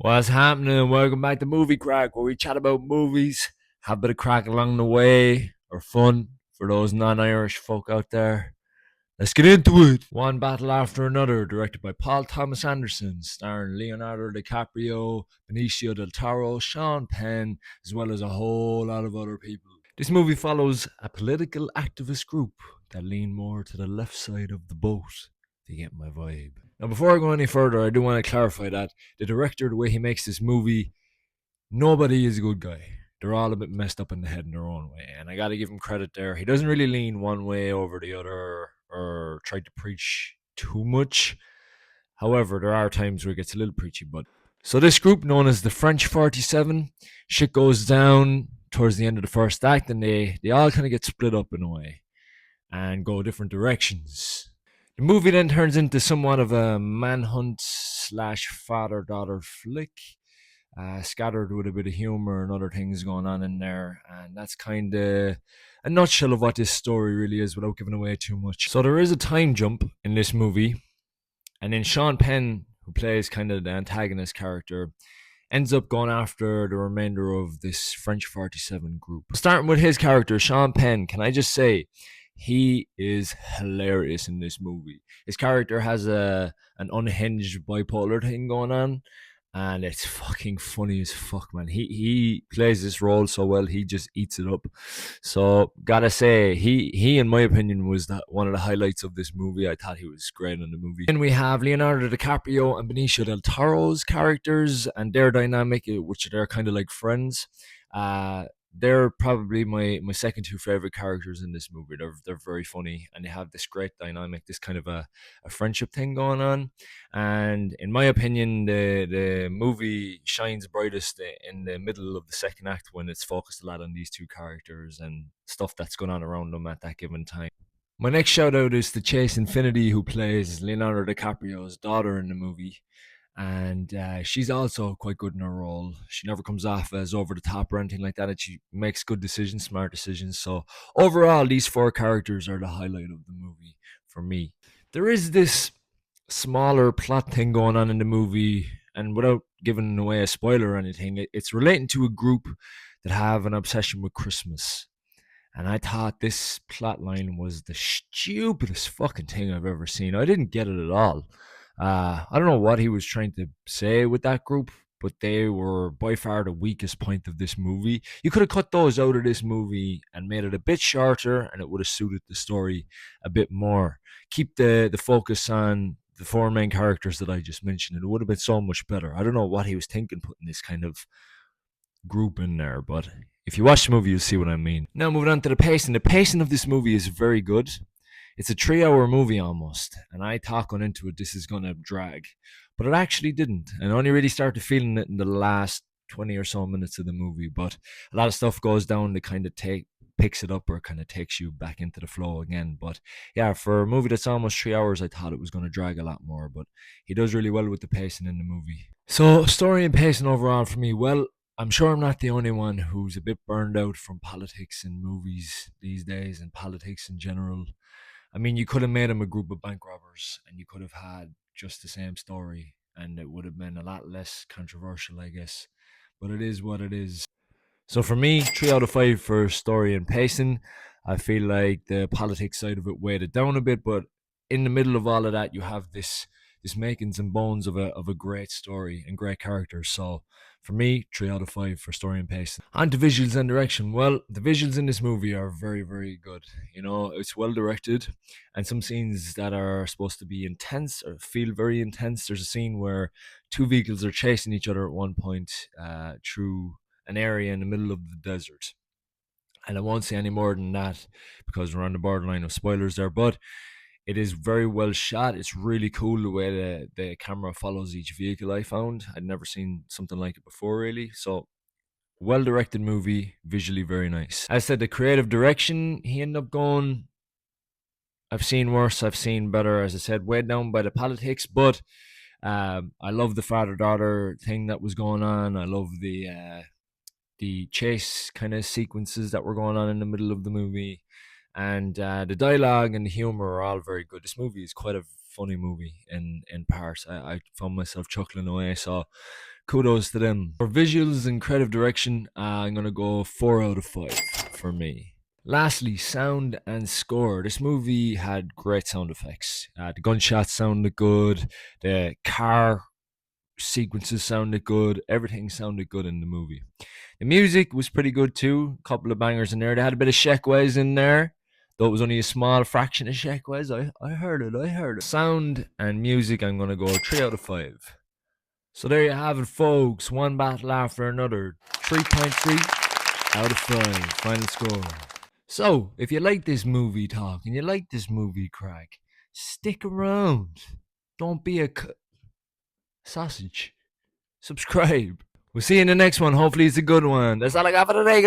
What's happening? Welcome back to Movie Crack, where we chat about movies, have a bit of crack along the way, or fun for those non-Irish folk out there. Let's get into it. One battle after another, directed by Paul Thomas Anderson, starring Leonardo DiCaprio, Benicio del Toro, Sean Penn, as well as a whole lot of other people. This movie follows a political activist group that lean more to the left side of the boat. If you get my vibe. Now, before I go any further, I do want to clarify that the director, the way he makes this movie, nobody is a good guy. They're all a bit messed up in the head in their own way, and I got to give him credit there. He doesn't really lean one way over the other or try to preach too much. However, there are times where it gets a little preachy. But so this group, known as the French 47, shit goes down towards the end of the first act, and they all kind of get split up in a way and go different directions. The movie then turns into somewhat of a manhunt slash father daughter flick, scattered with a bit of humor and other things going on in there. And that's kind of a nutshell of what this story really is without giving away too much. So there is a time jump in this movie, and then Sean Penn, who plays kind of the antagonist character, ends up going after the remainder of this French 47 group. Starting with his character, Sean Penn, can I just say, he is hilarious in this movie. His character has an unhinged bipolar thing going on, and it's fucking funny as fuck, man. He plays this role so well, he just eats it up. So gotta say, he in my opinion was one of the highlights of this movie. I thought he was great in the movie. And we have Leonardo DiCaprio and Benicio del Toro's characters and their dynamic, which they're kind of like friends. They're probably my second two favorite characters in this movie. They're very funny, and they have this great dynamic, this kind of a friendship thing going on. And in my opinion, the movie shines brightest in the middle of the second act, when it's focused a lot on these two characters and stuff that's going on around them at that given time. My next shout out is to Chase Infinity, who plays Leonardo DiCaprio's daughter in the movie. And she's also quite good in her role. She never comes off as over the top or anything like that, and she makes good decisions, smart decisions. So overall, these four characters are the highlight of the movie for me. There is this smaller plot thing going on in the movie, and without giving away a spoiler or anything, it's relating to a group that have an obsession with Christmas. And I thought this plot line was the stupidest fucking thing I've ever seen. I didn't get it at all. I don't know what he was trying to say with that group, but they were by far the weakest point of this movie. You could have cut those out of this movie and made it a bit shorter, and it would have suited the story a bit more. Keep the focus on the four main characters that I just mentioned, and it would have been so much better. I don't know what he was thinking putting this kind of group in there, but if you watch the movie, you'll see what I mean. Now, moving on to the pacing. The pacing of this movie is very good. It's a 3 hour movie almost, and I thought going into it, this is going to drag, but it actually didn't. And I only really started feeling it in the last 20 or so minutes of the movie. But a lot of stuff goes down to kind of picks it up, or kind of takes you back into the flow again. But yeah, for a movie that's almost 3 hours, I thought it was going to drag a lot more. But he does really well with the pacing in the movie. So story and pacing overall for me, well, I'm sure I'm not the only one who's a bit burned out from politics in movies these days, and politics in general. I mean, you could have made them a group of bank robbers, and you could have had just the same story, and it would have been a lot less controversial, I guess. But it is what it is. So for me, 3 out of 5 for story and pacing. I feel like the politics side of it weighed it down a bit, but in the middle of all of that, you have this makings and bones of a great story and great characters. So for me, 3 out of 5 for story and pacing. On to visuals and direction. Well, the visuals in this movie are very, very good. You know, it's well directed, and some scenes that are supposed to be intense or feel very intense. There's a scene where two vehicles are chasing each other at one point through an area in the middle of the desert. And I won't say any more than that because we're on the borderline of spoilers there, but it is very well shot. It's really cool the way the camera follows each vehicle, I found. I'd never seen something like it before, really. So, well directed movie, visually very nice. As I said, the creative direction, he ended up going. I've seen worse, I've seen better, as I said, weighed down by the politics, but I love the father daughter thing that was going on. I love the chase kind of sequences that were going on in the middle of the movie, and the dialogue and the humor are all very good. This movie is quite a funny movie in parts. I found myself chuckling away. So kudos to them. For visuals and creative direction, I'm going to go 4 out of 5 for me. Lastly, sound and score. This movie had great sound effects. The gunshots sounded good. The car sequences sounded good. Everything sounded good in the movie. The music was pretty good too. A couple of bangers in there. They had a bit of Sheckwes in there. Though it was only a small fraction of Sheckwes. I heard it. Sound and music, I'm going to go 3 out of 5. So there you have it, folks. One battle after another. 3.3 out of 5. Final score. So, if you like this movie talk and you like this movie crack, stick around. Don't be a sausage. Subscribe. We'll see you in the next one. Hopefully it's a good one. That's all I got for today.